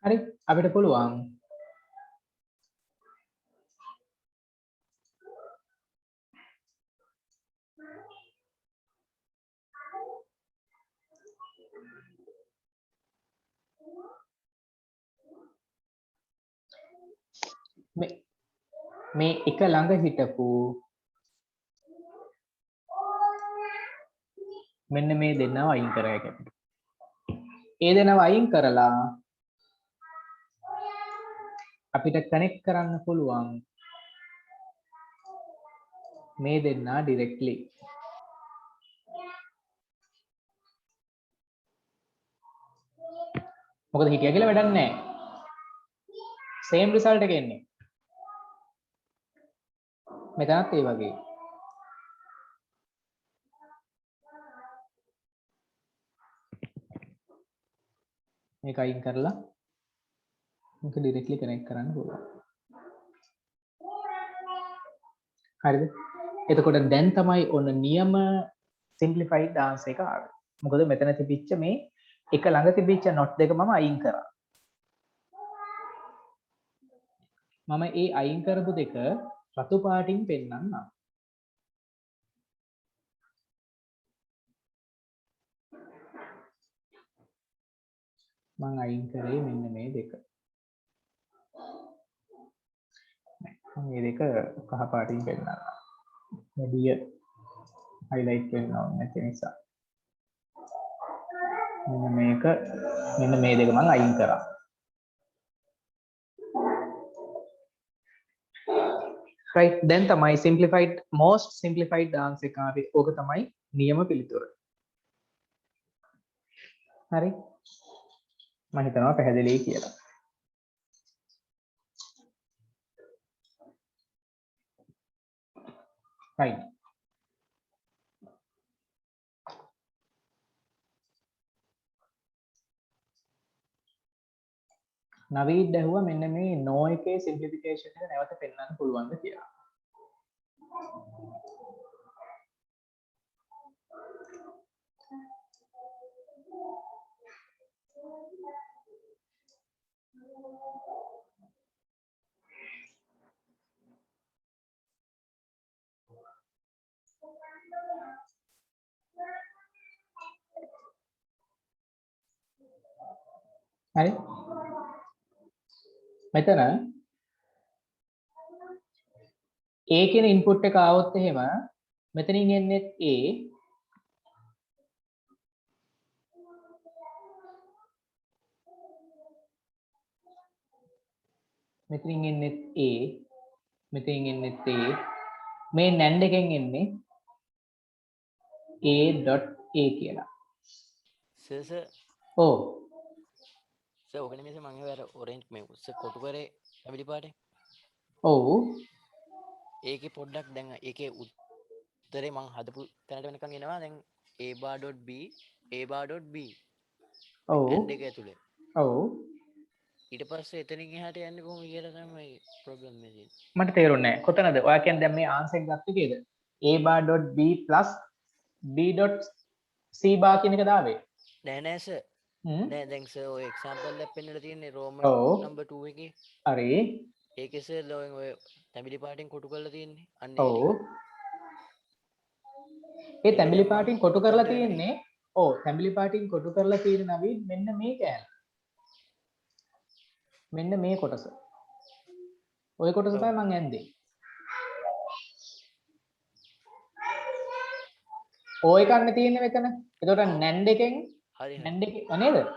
හරි අපිට පුළුවන් මේ එක ළඟ හිටපු මෙන්න මේ දෙන්නව අයින් කරගන්න අපිට. ඒ දෙන්නව අයින් කරලා අපිට කනෙක්ට් කරන්න පුළුවන් මේ දෙන්නා ඩිරෙක්ට්ලි. මොකද හිටියා කියලා වැඩක් නැහැ. සේම් රිසල්ට් එක එන්නේ. මෙතනත් ඒ වගේ. මේක අයින් කරලා මේක ඩිරෙක්ට්ලි කනෙක්ට් කරන්න පුළුවන්. හරිද? එතකොට දැන් තමයි ඔන්න නියම සිම්ප්ලිෆයිඩ් ආන්සර් එක ආවේ. මොකද මෙතන තිබිච්ච මේ එක ළඟ තිබිච්ච not දෙක මම අයින් කරා. මම ඒ අයින් කරපු දෙක රතු පාටින් පෙන්නන්නම්. මම අයින් කරේ මෙන්න මේ දෙක. මම මේ දෙක කහ පාටින් පෙන්නන්නම්. වැඩි highlight වෙන්න ඕනේ නැති නිසා. මෙන්න මේ දෙක මම අයින් කරා. right දැන් තමයි simplified most simplified answer එක ආවේ. ඕක තමයි නියම පිළිතුර. හරි. මම හිතනවා පැහැදිලි කියලා. right. නවීඩ් ඇහුවා මෙන්න මේ no එකේ simplification එක නැවත පෙන්වන්න පුළුවන්ද කියලා. හරි. මෙතන A කියන input එක ආවොත් එහෙම මෙතනින් එන්නේ A මෙතනින් එන්නේ A මෙතනින් එන්නේ A මේ NAND එකෙන් එන්නේ A.A කියලා. සර් ඔව් සර් ඔක නෙමෙයි මම අර ඔරෙන්ජ් මේ උස්ස කොටු කරේ ෆැමිලි පාටේ. ඔව් ඒකේ පොඩ්ඩක් දැන් ඒකේ උත්තරේ මං හදපු තැනට වෙනකන් එනවා. දැන් a.b a.b ඔව් AND එක ඇතුලේ. ඔව් ඊට පස්සේ එතනින් එහාට යන්නේ කොහොමද කියලා තමයි ප්‍රොබ්ලම් එක තියෙන්නේ. මට තේරුන්නේ නැහැ. කොතනද? ඔයා කියන්නේ දැන් මේ ආන්සර් එක ගත්තේ කේද? a.b b.c bar කියන එක දාවේ. නෑ නෑ සර්. හ්ම්. නෑ දැන් සර් ඔය එක්සැම්පල් එකක් පෙන්නලා තියෙන්නේ රෝමන් ඔව්. නම්බර් 2 එකේ. හරි. ඒකේ සර් ඔය තැඹිලි පාටින් කොටු කරලා තියෙන්නේ. අන්න ඒ ඔව්. ටික. ඒ ඒක තැඹිලි දැන් මං පාටින් කොටු කරලා උත්තරේ නෙමෙයි. තියෙන්නේ. ඔව් තැඹිලි පාටින් කොටු කරලා තියෙන නවීන් මෙන්න මේ කෑල්ල. මෙන්න මේ කොටස. ওই කොටස ඔව්. තමයි මං ඇන්දේ. ඔය එකක්නේ තියෙන්නේ මෙතන. එතකොට NAND එකෙන් හරි හරි. NAND එකේ නේද? ඔව්.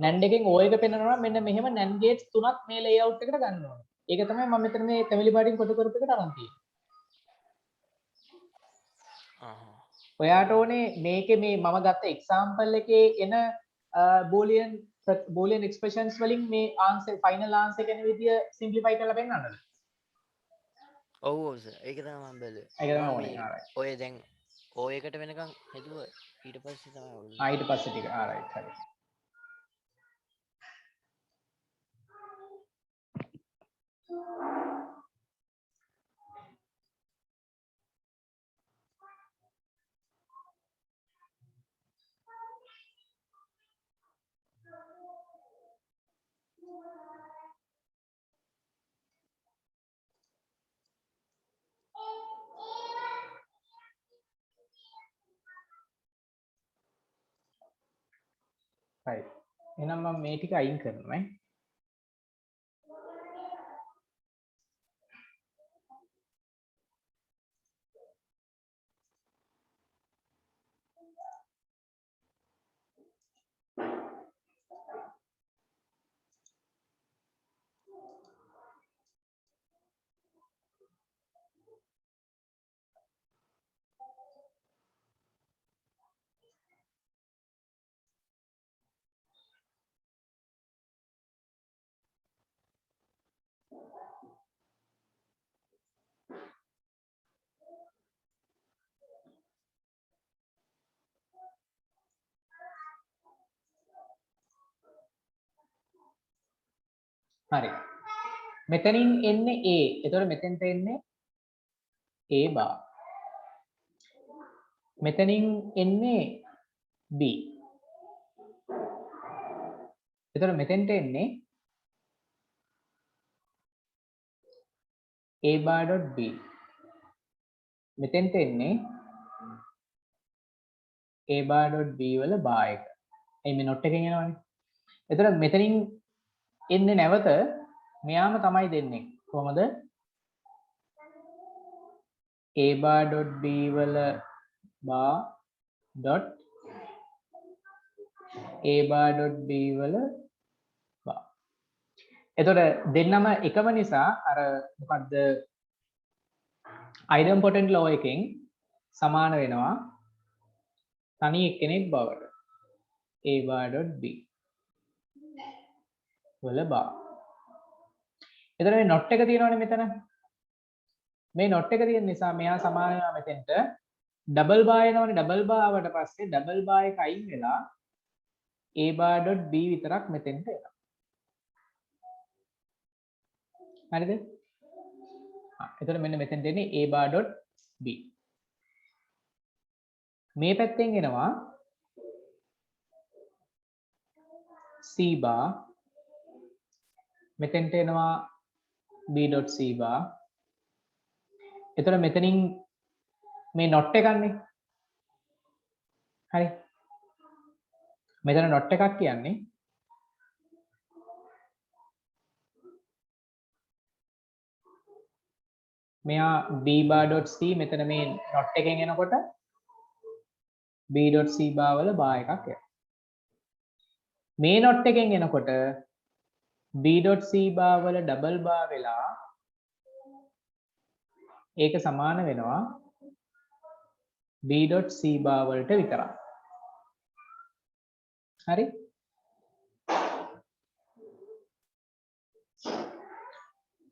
NAND එකෙන් OA එක පෙන්නනවා මෙන්න මෙහෙම NAND gates තුනක් මේ layout එකට ගන්න ඕනේ. ඒක තමයි මම මෙතන මේ තැඹිලි පාටින් කොටු කරපු එකට අරන් තියෙන්නේ. ඔයාට ඕනේ මේකේ මේ මම ගත්ත example එකේ එන boolean expressions වලින් මේ answer final answer කෙන විදිය simplify කරලා පෙන්නන්නද? ඔව් ඔව් සර්. ඒක තමයි මම බැලුවේ. ඒක තමයි මම ඕනේ. මේ alright. ඔය දැන් ඔය එකට වෙනකන් හිතුවා ඊට පස්සේ තමයි ඔය. ඊට පස්සේ ටික alright හරි. හරි. එහෙනම් මම මේ ටික අයින් කරනවා ඈ. හරි. මෙතනින් එන්නේ A. එතකොට මෙතෙන්ට එන්නේ A bar. මෙතනින් එන්නේ B. එතකොට මෙතෙන්ට එන්නේ A bar dot B. මෙතෙන්ට එන්නේ A bar dot B වල bar එක. එයි මේ not එකෙන් එනවනේ. එතකොට මෙතනින් එන්නේ නැවත මෙයාම තමයි දෙන්නේ. කොහමද? A bar dot B වල bar dot A bar dot B වල bar. එතකොට දෙන්නම එකම නිසා අර මොකද්ද idempotent law එකෙන් සමාන වෙනවා තනි එක්කෙනෙක් බවට. A bar dot B වල bar. එතකොට මේ not එක තියෙනවනේ මෙතන. මේ not එක තියෙන නිසා මෙයා සමාන වෙනවා මෙතෙන්ට double bar එනවනේ. double bar ආවට පස්සේ double bar එක අයින් වෙලා A bar dot B විතරක් මෙතෙන්ට එනවා. හරිද? එතකොට මෙන්න මෙතෙන්ට එන්නේ A bar dot B. මේ පැත්තෙන් එනවා C bar. මෙතෙන්ට එනවා B dot C bar. එතකොට මෙතනින් මේ not එකන්නේ. හරි. මෙතන not එකක් කියන්නේ මෙයා B bar dot C මෙතන මේ not එකෙන් එනකොට B dot C bar වල bar එකක් එනවා. මේ not එකෙන් එනකොට B dot C bar වල double bar වෙලා ඒක සමාන වෙනවා B dot C bar වලට විතරයි. හරි?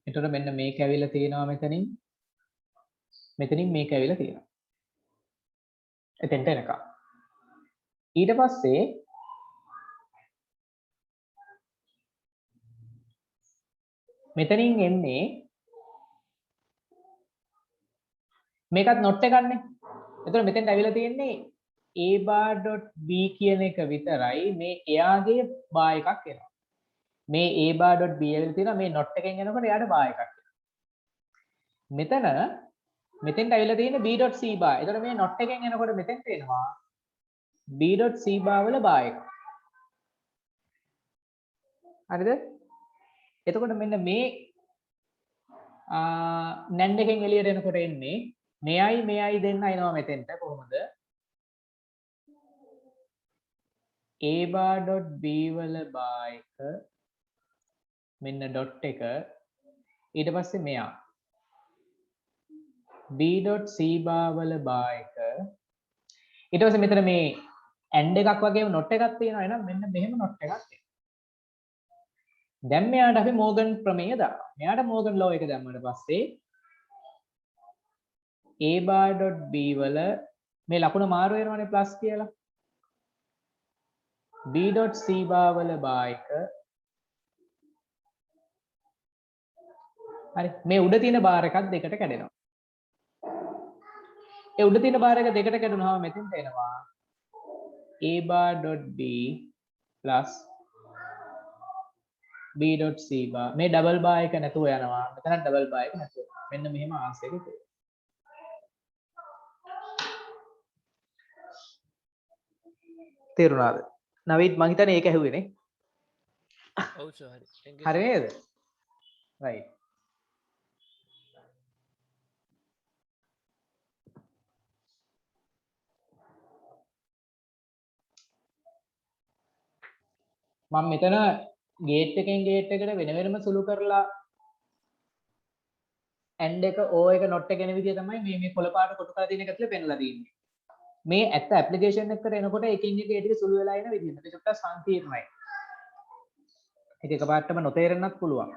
එතකොට මෙන්න මේක ඇවිල්ලා තියෙනවා මෙතනින්. මෙතනින් මේක ඇවිල්ලා තියෙනවා. එතෙන්ට එනකම්. ඊට පස්සේ මෙතනින් එන්නේ මේකත් not එකක්නේ. එතකොට මෙතෙන්ට ඇවිල්ලා තියෙන්නේ A bar dot B කියන එක විතරයි මේ එයාගේ bar එකක් එනවා. මේ A bar dot B ඇවිල්ලා තියෙනවා මේ not එකෙන් එනකොට එයාට bar එකක් එනවා. මෙතෙන්ට ඇවිල්ලා තියෙන්නේ B dot C bar. එතකොට මේ not එකෙන් එනකොට මෙතෙන්ට එනවා B dot C bar වල bar එක. හරිද? එතකොට මෙන්න මේ NAND එකෙන් එළියට එනකොට එන්නේ මෙයයි දෙන්න එනවා මෙතෙන්ට කොහොමද? A bar dot B වල bar එක මෙන්න dot එක ඊට පස්සේ මෙයා B dot C bar වල bar එක ඊට පස්සේ මෙතන මේ AND එකක් වගේම not එකක් තියෙනවා. එහෙනම් මෙන්න මෙහෙම not එකක් තියෙනවා. දැන් මෙයාට අපි මෝගන් ප්‍රමේය දානවා. මෙයාට මෝගන් law එක දැම්මට පස්සේ A bar dot B වල මේ ලකුණ මාරු වෙනවනේ ප්ලස් කියලා. B dot C bar වල bar එක හරි මේ උඩ තියෙන බාර් එකක් දෙකට කැඩෙනවා. ඒ උඩ තියෙන බාර් එක දෙකට කැඩුනහම මෙතෙන්ට එනවා A bar dot B plus B dot C bar. මේ ඩබල් බාර් එක නැතුව යනවා. මෙතන ඩබල් බාර් එක නැතුව. මෙන්න මෙහෙම ආන්සර් එක තියෙනවා. තේරුණාද? නවීත් මං හිතන්නේ ඒක ඇහුවේ නේ. ඔව් සර් හරි. thank you හරි sir. නේද? right. මම මෙතන ගේට් එකෙන් ගේට් එකට වෙන වෙනම සුළු කරලා ඇන්ඩ් එක ඕ එක නොට් එක එන විදිය තමයි මේ කොළ පාට කොටු කරලා තියෙන එක ඇතුලේ පෙන්ලා තියෙන්නේ. මේ ඇත්ත ඇප්ලිකේෂන් එකකට එනකොට එකින් එක ඒ ටික සුළු වෙලා එන විදිය. මේක චුට්ටක් සංකීර්ණයි. ඒක එකපාරටම නොතේරෙන්නත් පුළුවන්.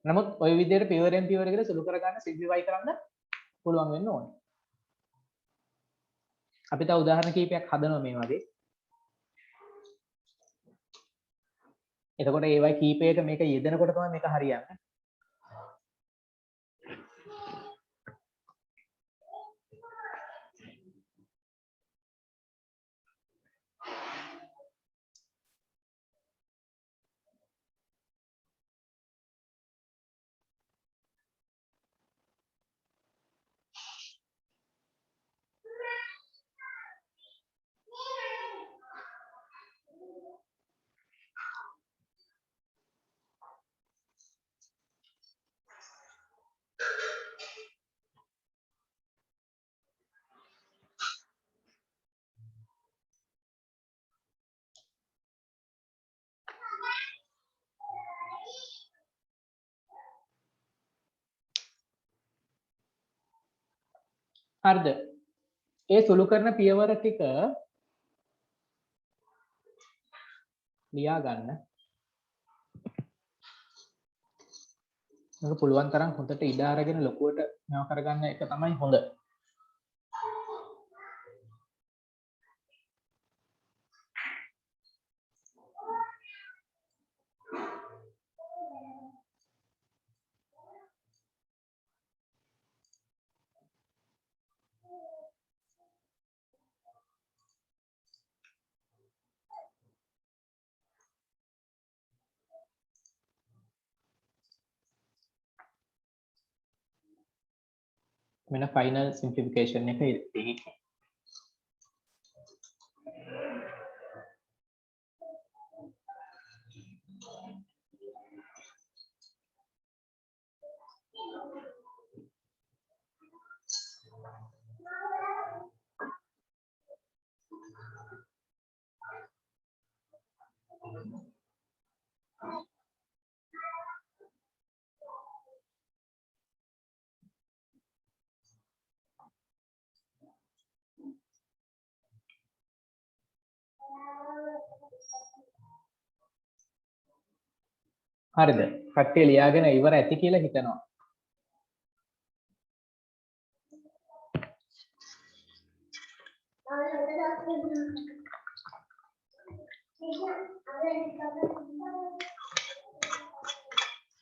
නමුත් ওই විදියට පියවරෙන් පියවර කියලා සුළු කරගන්න සිම්ප්ලිෆයි කරන්න පුළුවන් වෙන්න ඕනේ. අපි තව උදාහරණ කීපයක් හදනවා මේ වගේ. එතකොට ඒවයි කීපයක මේක යෙදෙනකොට තමයි මේක හරියන්නේ. හරිද? ඒ සුළු කරන පියවර ටික ලියා ගන්න. මේක පුළුවන් තරම් හොඳට ඉඩ අරගෙන ලොකුවට මේව කරගන්න එක තමයි හොඳ. මෙන්න ෆයිනල් සිම්ප්ලිෆිකේෂන් එක තියෙන්නේ. හරිද? කට්ටිය ලියාගෙන ඉවර ඇති කියලා හිතනවා.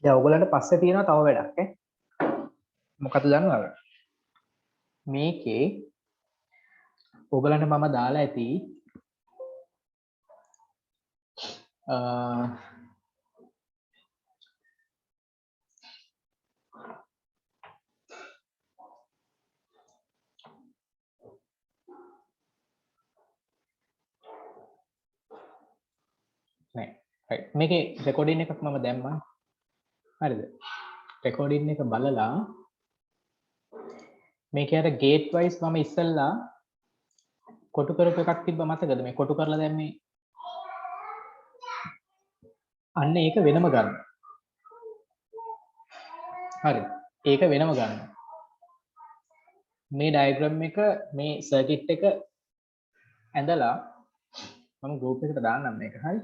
දැන් ඔයගලන්ට පස්සේ තියෙනවා තව වැඩක් ඈ. මොකද දන්නවද? මේකේ ඔයගලන්ට මම දාලා ඇති නෑ. right. මේකේ රෙකෝඩින් එකක් මම දැම්මා. හරිද? රෙකෝඩින් එක බලලා මේකේ අර ගේට් වයිස් මම ඉස්සෙල්ලා කොටු කරපු එකක් තිබ්බ මතකද? මේ කොටු කරලා දැම්මේ. අන්න ඒක වෙනම ගන්න. හරි. ඒක වෙනම ගන්න. මේ ඩයග්‍රෑම් එක මේ සර්කිට් එක ඇඳලා මම ගෲප් එකට දාන්නම් මේක. හරි.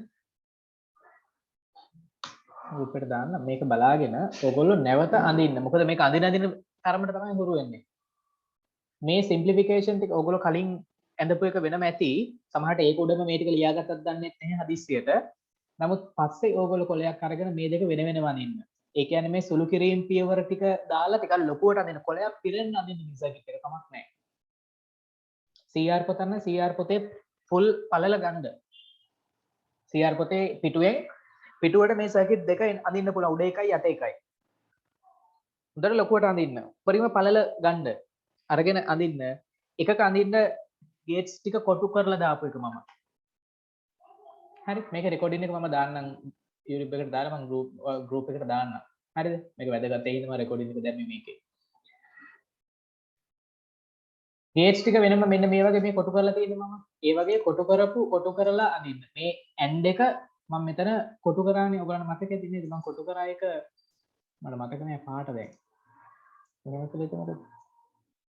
ගෲප් එකට දාන්න මේක බලාගෙන ඔයගොල්ලෝ නැවත අඳින්න. මොකද මේක අඳින තරමට තමයි හුරු වෙන්නේ. මේ සිම්ප්ලිෆිකේෂන් ටික ඔයගොල්ලෝ කලින් ඇඳපු එක වෙනම ඇති. සමහරට ඒක උඩම මේ ටික ලියාගත්තත් දන්නේ නැහැ හදිස්සියට. නමුත් පස්සේ ඕගොල්ලෝ කොලයක් අරගෙන මේ දෙක වෙන වෙනම අඳින්න. ඒ කියන්නේ මේ සුළු කිරීම පියවර ටික දාලා ටිකක් ලොකුවට අඳින්න. කොලයක් පිරෙන්න අඳින්න සර්කිට් එක කමක් නැහැ. CR පොත නම් CR පොතේ ෆුල් පළල ගන්න. CR පොතේ පිටුවෙන් පිටුවට මේ සර්කිට් දෙක අඳින්න පුළුවන්. උඩ එකයි යට එකයි. හොඳට ලොකුවට අඳින්න. උඩරිම පළල ගන්න. අරගෙන අඳින්න. එකක අඳින්න ගේට්ස් ටික කොටු කරලා දාපු එක මම. හරි මේක රෙකෝඩින් එක මම දාන්නම් YouTube එකට දාලා මම group එකට දාන්නම්. හරිද? මේක වැදගත් ඒ හින්දා මම රෙකෝඩින් එක දැම්මේ මේකේ. ගේට්ස් ටික වෙනම මෙන්න මේ වගේ මේ කොටු කරලා තියෙන්නේ මම. ඒ වගේ කොටු කරලා අදින්න. මේ end එක මම මෙතන කොටු කරානේ ඔයගලන්ට මතකද නේද? මම කොටු කරා එක මට මතක නෑ පාට දැන්.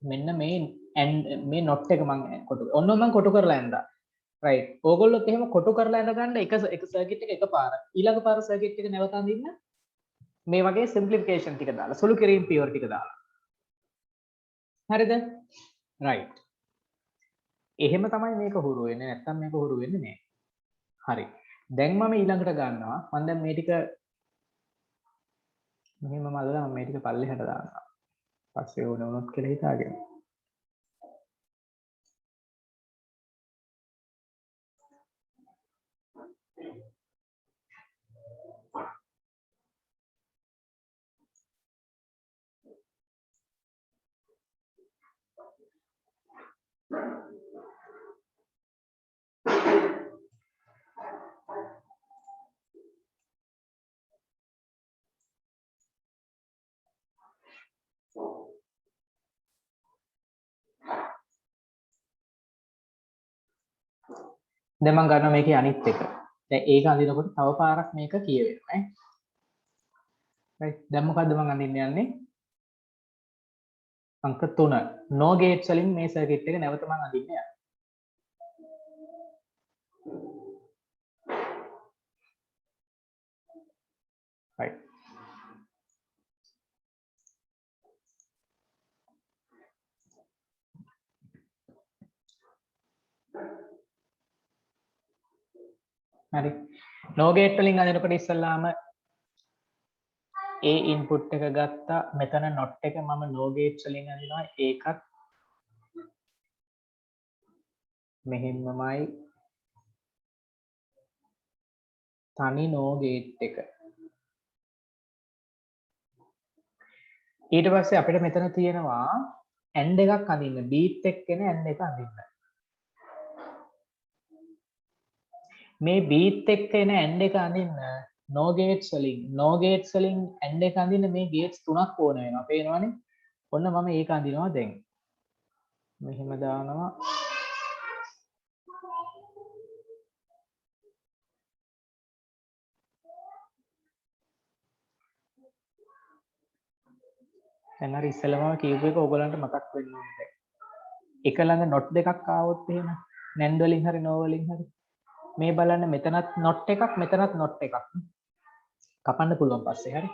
මෙන්න මේ නොට් එක මම කොටු ඔන්න මම කොටු කරලා ඇඳා. රයිට්. ඕගොල්ලොත් එහෙම කොටු කරලා ඇඳ ගන්න එක සර්කිට් එක එකපාර. ඊළඟ පාර සර්කිට් එක නැවත අඳින්න මේ වගේ සිම්ප්ලිෆිකේෂන් ටික දාලා සුළු කිරීම පියවර ටික දාලා. හරිද? රයිට්. එහෙම තමයි මේක හුරු වෙන්නේ නැත්නම් මේක හුරු වෙන්නේ නැහැ. හරි. දැන් මම ඊළඟට ගන්නවා මම දැන් මේ ටික මෙහෙම අල්ලලා මේ ටික පල්ලෙහාට දානවා. පස්සේ ඕන වුණොත් කියලා හිතාගෙන. දැන් මම ගන්නවා මේකේ අනිත් එක. දැන් ඒක අඳිනකොට තව පාරක් මේක කියවෙනවා ඈ. රයිට්. දැන් මොකද්ද මම අඳින්න යන්නේ? අංක 3. no gates වලින් මේ සර්කිට් එක නැවත මම අඳින්න යනවා. right. හරි. no gate වලින් අඳිනකොට ඉස්සල්ලාම A input එක ගත්තා. මෙතන not එක මම no gates වලින් අඳිනවා. ඒකත් මෙහෙමමයි තනි no gate එක. ඊට පස්සේ අපිට මෙතන තියෙනවා end එකක් අඳින්න. beat එක්ක එන end එක අඳින්න. මේ beat එක්ක එන end එක අඳින්න no gates වලින් end එක අඳින්න මේ gates තුනක් ඕන වෙනවා. පේනවනේ? ඔන්න මම ඒක අඳිනවා දැන්. මෙහෙම දානවා. දැන් අර ඉස්සෙල්ලාම කියපු එක ඕගලන්ට මතක් වෙන්න ඕනේ දැන්. එක ළඟ not දෙකක් ආවොත් එහෙම NAND වලින් හරි no වලින් හරි මේ බලන්න මෙතනත් not එකක් මෙතනත් not එකක් කපන්න පුළුවන් පස්සේ හරි.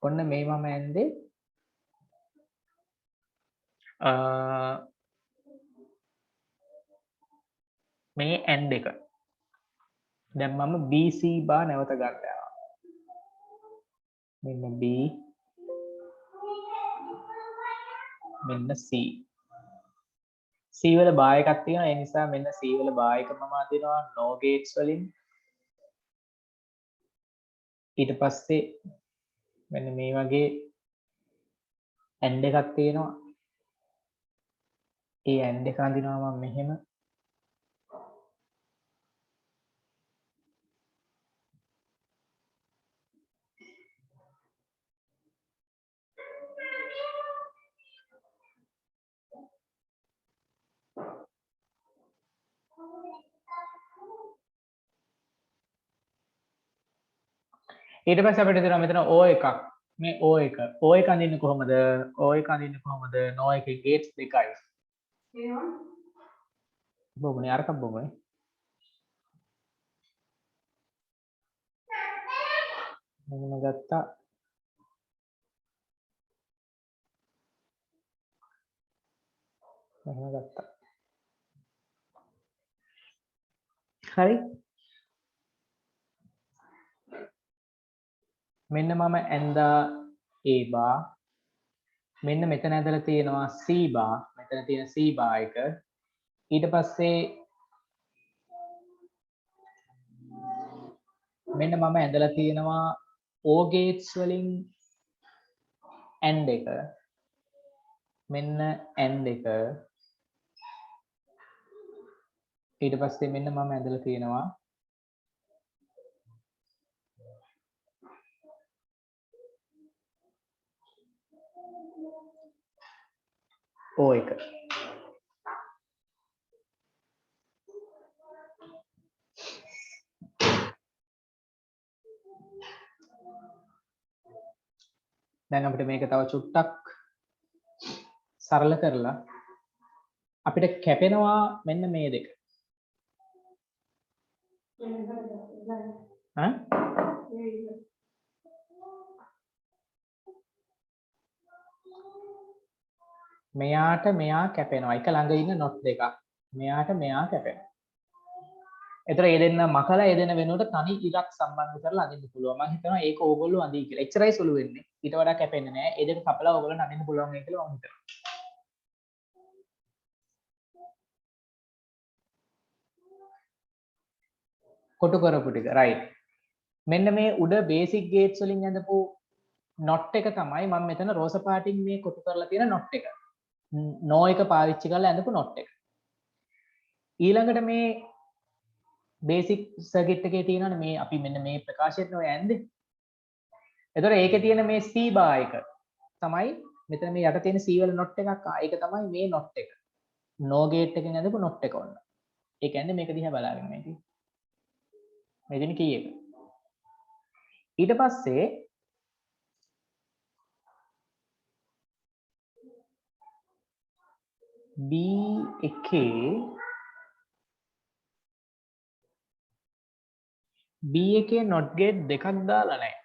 ඔන්න මේ මම ඇන්දේ මේ end එක. දැන් මම BC බා නැවත ගන්න යනවා. මෙන්න B මෙන්න C. C වල බා එකක් තියෙනවා. ඒ නිසා මෙන්න C වල බා එක මම අදිනවා no gates වලින්. ඊට පස්සේ මෙන්න මේ වගේ end එකක් තියෙනවා. ඒ end එක අඳිනවා මම මෙහෙම. ඊට පස්සේ අපිට තියෙනවා මෙතන O එකක්. මේ O එක. O එක අඳින්නේ කොහොමද? O එක අඳින්නේ කොහොමද? no එකේ gates දෙකයි. එහෙනම් බොමුනේ අරක බොමුනේ. මෙන්න ගත්තා. මෙහෙම ගත්තා. හරි. මෙන්න මම ඇඳා A bar. මෙන්න මෙතන ඇදලා තියෙනවා C bar. මෙතන තියෙන C bar එක. ඊට පස්සේ මෙන්න මම ඇඳලා තියෙනවා O gates වලින් AND එක මෙන්න AND එක ඊට පස්සේ මෙන්න මම ඇදලා තියෙනවා O එක. දැන් අපිට මේක තව චුට්ටක් සරල කරලා අපිට කැපෙනවා මෙන්න මේ දෙක. ඈ මෙයාට මෙයා කැපෙනවා. එක ළඟ ඉන්න නොට් දෙකක්. මෙයාට මෙයා කැපෙනවා. ඒතර ඒ දෙන්න මකලා ඒ දෙන වෙනුවට තනි ඉරක් සම්බන්ධ කරලා අඳින්න පුළුවන්. මම හිතනවා ඒක ඕගොල්ලෝ අඳී කියලා. එච්චරයි සුළු වෙන්නේ. ඊට වඩා කැපෙන්නේ නැහැ. ඒ දෙක කපලා ඕගොල්ලන්ට අඳින්න පුළුවන් වෙයි කියලා මම හිතනවා. කොටු කරපු ටික. රයිට්. මෙන්න මේ උඩ බේසික් ගේට්ස් වලින් ඇඳපු නොට් එක තමයි මම මෙතන රෝස පාටින් මේ කොටු කරලා තියෙන නොට් එක. නෝ එක පාවිච්චි කරලා ඇඳපු නොට් එක. ඊළඟට මේ බේසික් සර්කිට් එකේ තියෙනවනේ මේ අපි මෙන්න මේ ප්‍රකාශයෙන් ඔය ඇඳේ. එතකොට ඒකේ තියෙන මේ C bar එක තමයි මෙතන මේ යට තියෙන C වල නොට් එකක්. ඒක තමයි මේ නොට් එක. නෝ ගේට් එකෙන් ඇඳපු නොට් එක ඔන්න. ඒ කියන්නේ මේක දිහා බලාගෙන මේ තියෙන්නේ. මේ දෙන්නේ කී එක. ඊට පස්සේ B එකේ B එකේ not gate දෙකක් දාලා නැහැ.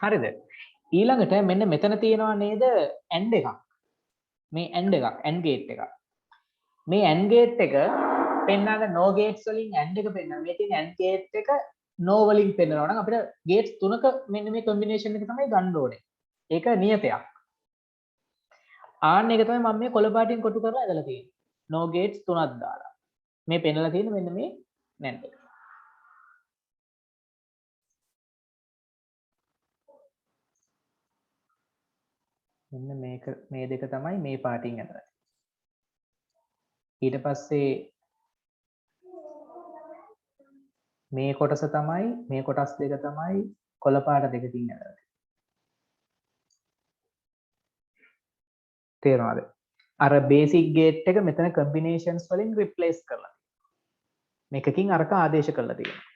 හරිද? ඊළඟට මෙන්න මෙතන තියෙනවා නේද AND එකක්. මේ AND එකක් AND gate එකක්. මේ AND gate එක පෙන්නන්න no gates වලින් AND එක පෙන්නන්න. මේ තියෙන AND gate එක no වලින් පෙන්නනවා නම් අපිට gates තුනක මෙන්න මේ combination එක තමයි ගන්න ඕනේ. ඒක නියතයක්. ආන්න එක තමයි මම මේ කොළ පාටින් කොටු කරලා ඇදලා තියෙන්නේ. no gates තුනක් දාලා. මේ පෙන්නලා තියෙන මෙන්න මේ NAND එක. මෙන්න මේක මේ දෙක තමයි මේ පාටින් ඇදලා. ඊට පස්සේ මේ කොටස තමයි මේ කොටස් දෙක තමයි කොළ පාට දෙකකින් ඇදලා. තේරෙනවද? අර බේසික් ගේට් එක මෙතන කම්බිනේෂන්ස් වලින් රිප්ලේස් කරලා. මේකකින් අරක ආදේශ කරලා තියෙනවා.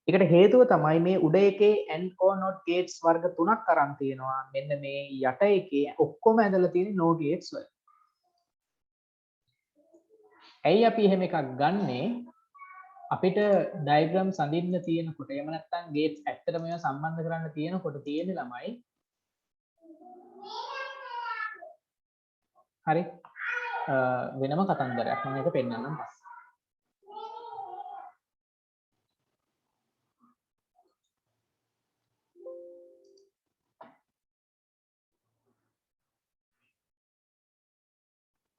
ඒකට හේතුව තමයි මේ උඩ එකේ AND or not gates වර්ග තුනක් අරන් තියෙනවා. මෙන්න මේ යට එකේ ඔක්කොම ඇදලා තියෙන්නේ no gates වල. ඇයි අපි එහෙම එකක් ගන්නෙ? අපිට ඩයග්‍රෑම් සඳින්න තියෙනකොට එහෙම නැත්නම් ගේට්ස් ඇත්තටම ඒවා සම්බන්ධ කරන්න තියෙනකොට තියෙන්නේ ළමයි හරි වෙනම කතන්දරයක් මම ඒක පෙන්නන්නම් පස්සේ.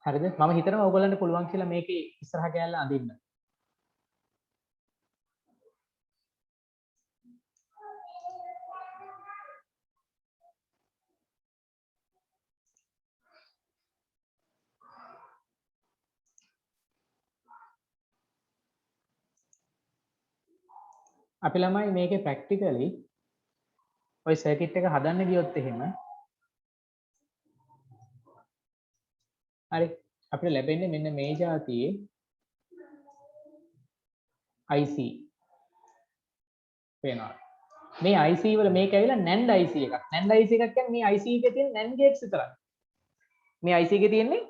හරිද? මම හිතනවා ඔයගොල්ලන්ට පුළුවන් කියලා මේකේ ඉස්සරහ ගෑල්ල අඳින්න. අපි ළමයි මේකේ ප්‍රැක්ටිකලි ඔය සර්කිට් එක හදන්න ගියොත් එහෙම හරි අපිට ලැබෙන්නේ මෙන්න මේ જાතියේ IC වෙනවා. මේ IC වල මේක ඇවිල්ලා NAND IC එකක්. NAND IC එකක් කියන්නේ මේ IC එකේ තියෙන NAND gates විතරයි. මේ IC එකේ තියෙන්නේ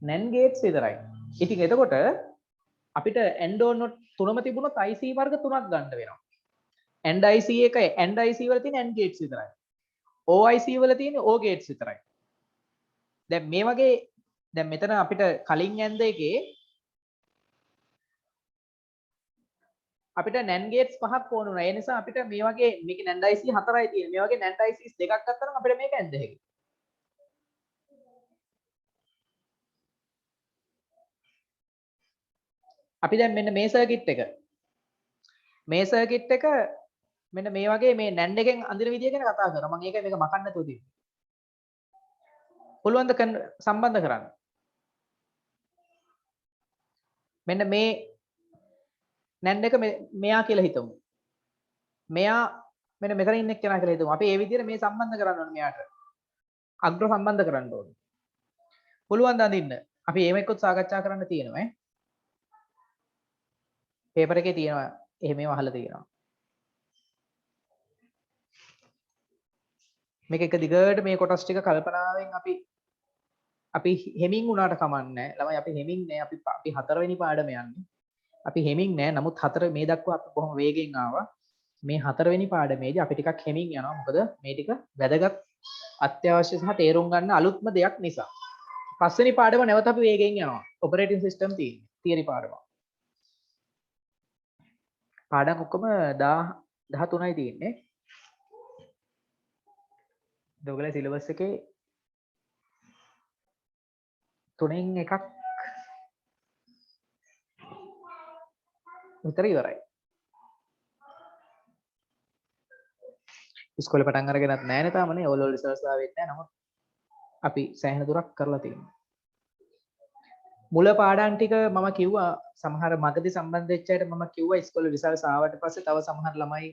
NAND gates විතරයි. ඉතින් එතකොට අපිට AND or not තුනම තිබුණොත් IC වර්ග තුනක් ගන්න වෙනවා. AND IC එක AND IC වල තියෙන AND gates විතරයි. OIC වල තියෙන O gates විතරයි. දැන් මේ වගේ දැන් මෙතන අපිට කලින් ඇඳ එකේ අපිට NAND gates පහක් ඕන වුණා. ඒ නිසා අපිට මේ වගේ මේකේ NAND IC හතරයි තියෙන්නේ. මේ වගේ NAND ICs දෙකක් ගත්තා නම් අපිට මේක ඇඳ හැකියි. අපි දැන් මෙන්න මේ සර්කිට් එක මේ සර්කිට් එක මෙන්න මේ වගේ මේ නැන්ඩ් එකෙන් අඳින විදිය ගැන කතා කරනවා. මම ඒකයි මේක මකන්න නැතුව තියෙන්නේ. පුළුවන් ද සම්බන්ධ කරන්න? මෙන්න මේ නැන්ඩ් එක මෙයා කියලා හිතමු. මෙයා මෙන්න මෙතන ඉන්න එක්කෙනා කියලා හිතමු. අපි මේ විදිහට මේ සම්බන්ධ කරන්න ඕනේ මෙයාට. අග්‍ර සම්බන්ධ කරන්න ඕනේ. පුළුවන් ද අඳින්න? අපි එහෙම එක්කත් සාකච්ඡා කරන්න තියෙනවා ඈ. පේපර් එකේ තියෙනවා. එහෙම ඒවා අහලා තියෙනවා. මේක එක දිගට මේ කොටස් ටික කල්පනාවෙන් අපි හෙමින් වුණාට කමන්නේ ළමයි අපි හෙමින් නෑ අපි හතරවෙනි පාඩම යන්නේ අපි හෙමින් නෑ නමුත් හතර මේ දක්වා අපි බොහොම වේගෙන් ආවා මේ හතරවෙනි පාඩමේදී අපි ටිකක් හෙමින් යනවා මොකද මේ ටික වැදගත් අත්‍යවශ්‍ය සහ තේරුම් ගන්න අලුත්ම දෙයක් නිසා පස්වෙනි පාඩම නැවත අපි වේගෙන් යනවා ඔපරේටින් සිස්ටම් තියෙන්නේ තියරි පාඩම පාඩම් ඔක්කොම 13යි තියෙන්නේ දොගල සිලබස් එකේ තුනෙන් එකක් විතර ඉවරයි. ඉස්කෝලේ පටන් අරගෙනත් නැහැ නේ තාමනේ. ඕ ලෙවල් රිසල්ට්ස් ආවෙත් නැහැ. නමුත් අපි සෑහෙන දුරක් කරලා තියෙනවා. මුල පාඩම් ටික මම කිව්වා සමහර මගදී සම්බන්ධ වෙච්ච අයට මම කිව්වා ඉස්කෝලේ රිසල්ට්ස් ආවට පස්සේ තව සමහර ළමයි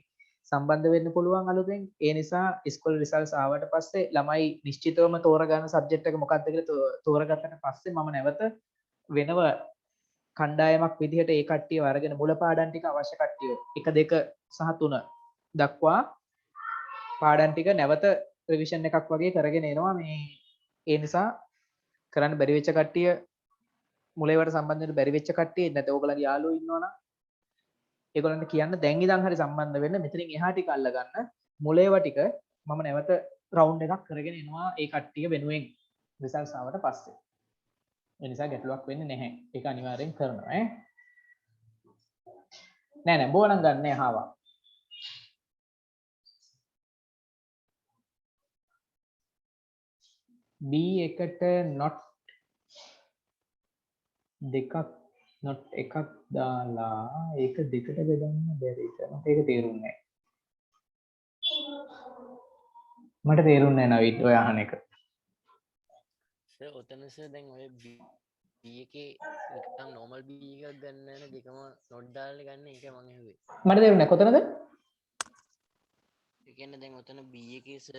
සම්බන්ධ වෙන්න පුළුවන් අලුතෙන්. ඒ නිසා ඉස්කෝලේ රිසල්ට්ස් ආවට පස්සේ ළමයි නිශ්චිතවම තෝරගන්න සබ්ජෙක්ට් එක මොකක්ද කියලා තෝරගත්තට පස්සේ මම නැවත වෙනව කණ්ඩායමක් විදිහට ඒ කට්ටියව අරගෙන මුල පාඩම් ටික අවශ්‍ය කට්ටිය 1 2 සහ 3 දක්වා පාඩම් ටික නැවත රිවිෂන් එකක් වගේ කරගෙන එනවා මේ ඒ නිසා කරන්න බැරි වෙච්ච කට්ටිය මුලේවට සම්බන්ධ වෙන්න බැරි වෙච්ච කට්ටිය නැත්නම් ඕගොල්ලන්ගේ යාළුවෝ ඉන්නවනම් ඒගොල්ලන්ට කියන්න දැන් ඉඳන් හරි සම්බන්ධ වෙන්න මෙතනින් එහා ටික අල්ල ගන්න මුලේව ටික මම නැවත රවුන්ඩ් එකක් කරගෙන එනවා ඒ කට්ටිය වෙනුවෙන් රිසල්ට්ස් ආවට පස්සේ ඒ නිසා ගැටලුවක් වෙන්නේ නැහැ ඒක අනිවාර්යෙන් කරනවා ඈ නෑ බෝනම් ගන්න නෑ හාවා B එකට not දෙකක් not එකක් දාලා ඒක දෙකට බෙදන්න බැරිද මට ඒක තේරුන්නේ නැහැ මට තේරුන්නේ නැහැ නවීත් ඔය අහන එක සර් ඔතන සර් දැන් ඔය B එකේ නිකන් normal B එකක් ගන්න නැන දෙකම not දාලා ගන්න එක මම හෙව්වේ මට තේරුන්නේ නැහැ කොතනද ඒ කියන්නේ දැන් ඔතන B එකේ සර්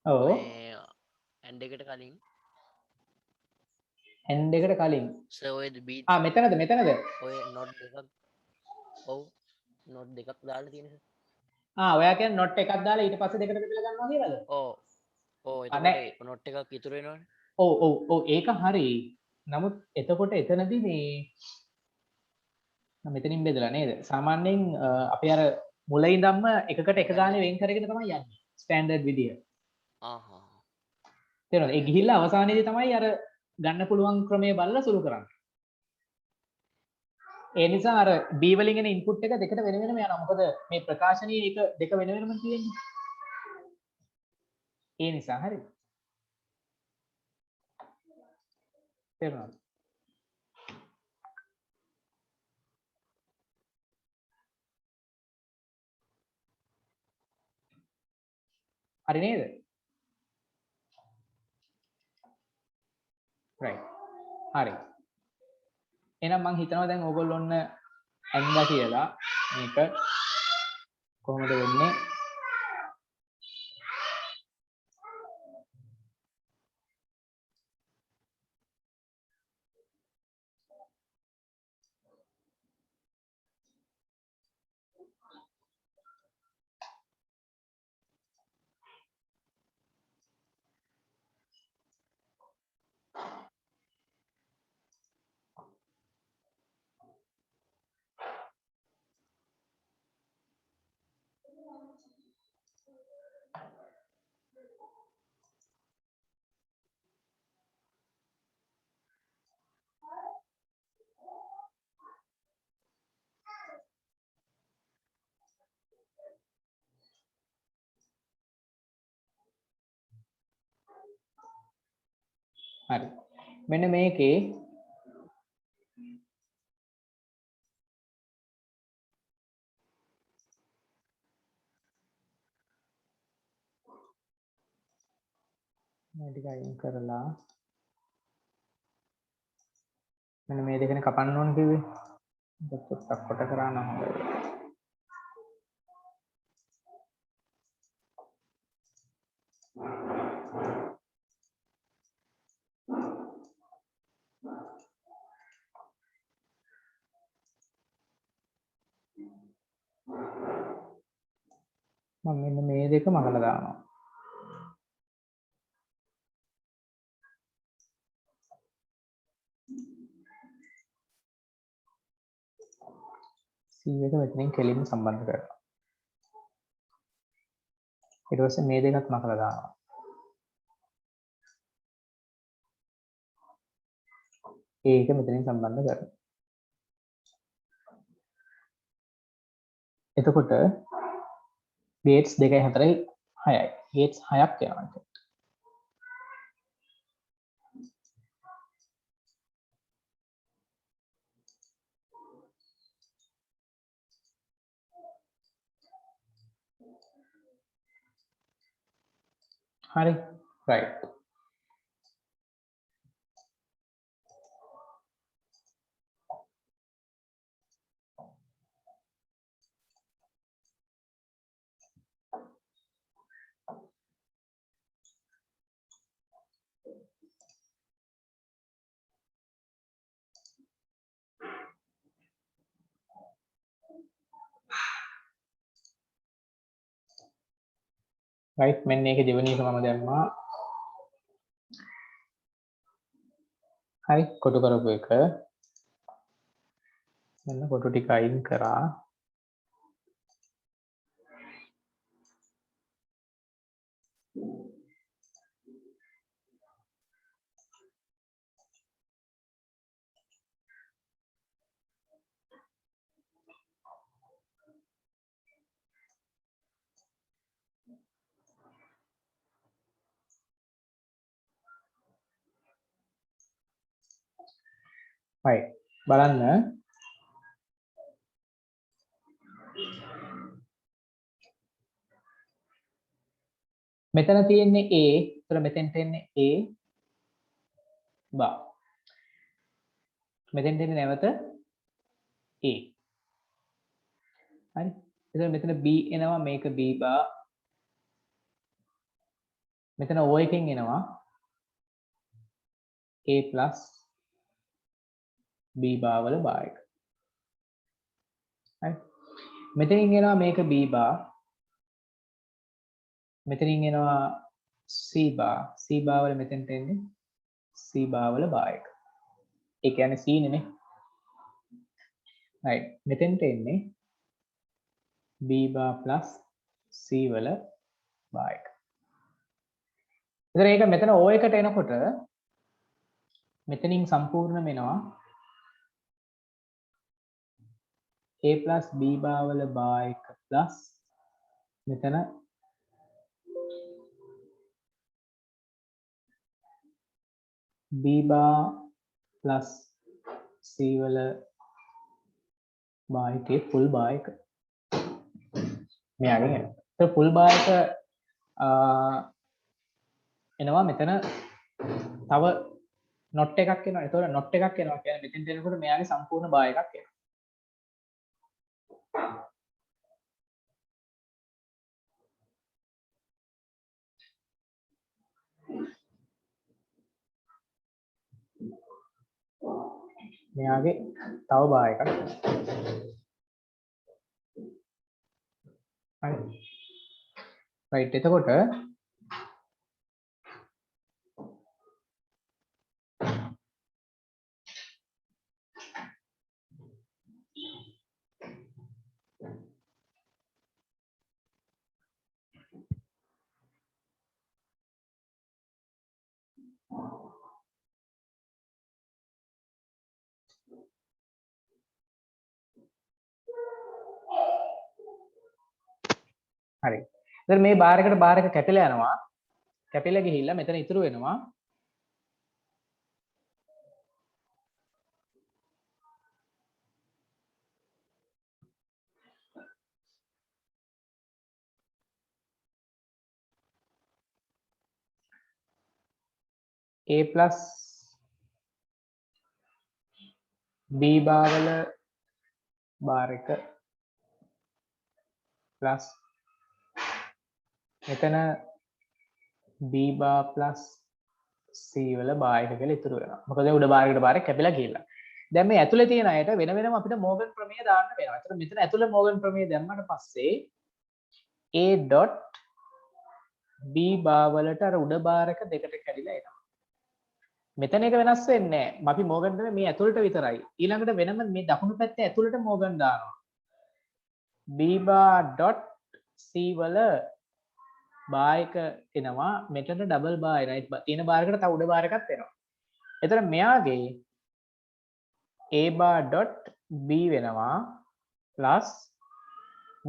ඔව් and එකට කලින් end එකට කලින් සර් ඔය B මෙතනද ඔය not දෙකක් ඔව් not දෙකක් දාලා තියෙන සර් ඔයා කියන්නේ not එකක් දාලා ඊට පස්සේ දෙකට බෙදලා ගන්නවා කියලාද ඔව් එතකොට not එකක් ඉතුරු වෙනවනේ ඔව් ඒක හරි නමුත් එතකොට එතනදී මේ මෙතනින් බෙදලා නේද සාමාන්‍යයෙන් අපි අර මුල ඉඳන්ම එකකට එක ගානේ වෙන් කරගෙන තමයි යන්නේ ස්ටෑන්ඩඩ් විදිය තේරෙනවද ඒ ගිහිල්ලා අවසානයේදී තමයි අර ගන්න පුළුවන් ක්‍රමයේ බලලා සුළු කරන්නේ ඒ නිසා අර B වලින් එන ඉන්පුට් එක දෙකට වෙන වෙනම යනවා මොකද මේ ප්‍රකාශනයේ එක දෙක වෙන වෙනම තියෙන්නේ ඒ නිසා හරි තේරුණාද හරි නේද right හරි එහෙනම් මම හිතනවා දැන් ඕගොල්ලෝ ඔන්න ඇඳලා කියලා මේක කොහොමද වෙන්නේ හරි මෙන්න මේකේ මේ ටික අයින් කරලා මෙන්න මේ දෙකනේ කපන්න ඕන කිව්වේ. ඒක පොඩ්ඩක් කොට කරා නම් හොඳයි. මම මෙන්න මේ දෙක මගලා දානවා. C එක මෙතනින් කෙලින්ම සම්බන්ධ කරනවා. ඊට පස්සේ මේ දෙකත් මකලා දානවා. A එක මෙතනින් සම්බන්ධ කරනවා. එතකොට gates 2යි 4යි 6යි. gates 6ක් යනවා. හරි. right. right මෙන්න මේකේ දෙවෙනි එක මම දැම්මා. හරි කොටු කරපු එක. මෙන්න කොටු ටික අයින් කරා. right බලන්න මෙතන තියෙන්නේ A. ඒතර මෙතෙන්ට එන්නේ A බා. මෙතෙන්ට එන්නේ නැවත A. හරි. එතන මෙතන B එනවා මේක B බා. මෙතන O එකෙන් එනවා A plus B බා වල බා එක. හරි. මෙතනින් එනවා මේක B බා. මෙතනින් එනවා C බා. C බා වල මෙතෙන්ට එන්නේ C බා වල බා එක. ඒ කියන්නේ C නේ. right මෙතෙන්ට එන්නේ B bar plus C වල බා එක. ඉතින් ඒක මෙතන O එකට එනකොට මෙතනින් සම්පූර්ණ වෙනවා A plus B bar වල බා එක plus මෙතන B bar plus C වල බා එකේ full බා එක. මෙයාගෙන් එනවා. so full බා එක එනවා මෙතන තව not එකක් එනවා. ඒතකොට not එකක් එනවා කියන්නේ මෙතෙන් දෙනකොට මෙයාගේ සම්පූර්ණ බා එකක් එනවා. මෙයාගේ තව බා එකක් එනවා. හරි. right එතකොට හරි. ඉතින් මේ බාර් එකට බාර් එක කැපිලා යනවා. කැපිලා ගිහිල්ලා මෙතන ඉතුරු වෙනවා a plus b bar වල bar එක plus මෙතන b bar plus c වල bar එක කියලා ඉතුරු වෙනවා. මොකද උඩ bar එකට bar එක කැපිලා ගිහිල්ලා. දැන් මේ ඇතුලේ තියෙන අයට වෙන වෙනම අපිට මෝගන් ප්‍රමේය දාන්න වෙනවා. ඒතර මෙතන ඇතුලේ මෝගන් ප්‍රමේය දැම්මට පස්සේ a dot b bar වලට අර උඩ bar එක දෙකට කැඩිලා එනවා. මෙතන එක වෙනස් වෙන්නේ නැහැ. අපි මෝගන් තමයි මේ ඇතුළට විතරයි. ඊළඟට වෙනම මේ දකුණු පැත්තේ ඇතුළට මෝගන් දානවා. b bar dot c වල bar එක එනවා. මෙතන ඩබල් bar එනවා. තියෙන bar එකට තව උඩ bar එකක් එනවා. එතන මෙයාගේ a bar dot b වෙනවා plus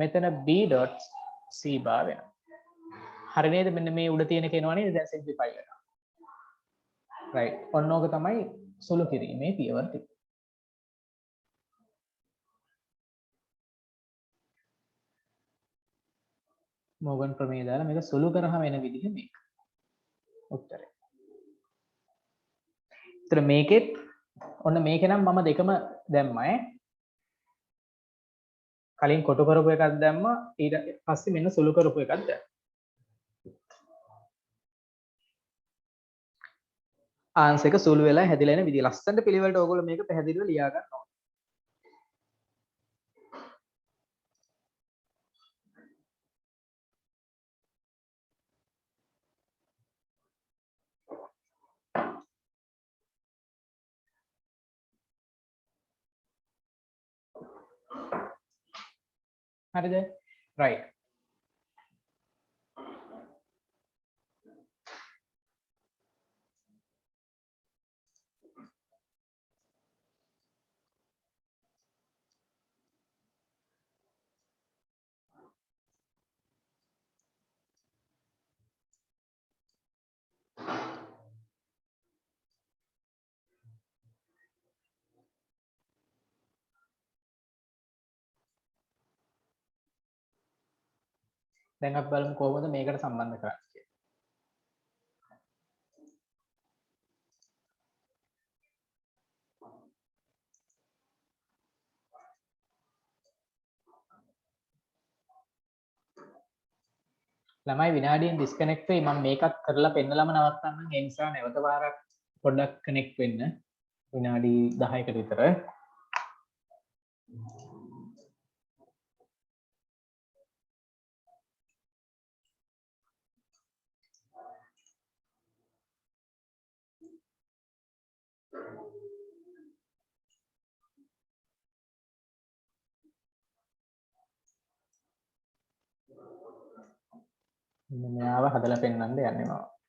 මෙතන b dot c bar වෙනවා. හරි නේද? මෙන්න මේ උඩ තියෙන කෙනවා නේද? දැන් simplify වෙනවා. right. ඔන්නෝක තමයි සුළු කිරීමේ පියවර ටික. මෝගන් ප්‍රමේය දාලා මේක සුළු කරාම එන විදිහ මේක. උත්තරේ. ඒතර මේකෙත් ඔන්න මේක නම් මම දෙකම දැම්මා කලින් කොටු කරපු එකක් දැම්මා ඊට පස්සේ මෙන්න සුළු කරපු එකක් දැම්මා. ආන්සර් එක සුළු වෙලා හැදිලා එන විදිය ලස්සනට පිළිවෙලට ඕගොල්ලෝ මේක පැහැදිලිව ලියා ගන්න ඕනේ. හරිද? right. දැන් අපි බලමු කොහොමද මේකට සම්බන්ධ කරන්නේ කියලා. ළමයි විනාඩියෙන් ඩිස්කනෙක්ට් වෙයි. මම මේකත් කරලා පෙන්නලම නවත්තන්නම්. ඒ නිසා නැවත වාරක් පොඩ්ඩක් කනෙක්ට් වෙන්න. විනාඩි 10කට විතර. මෙයාව හදලා පෙන්නන්න යන්නේ මම.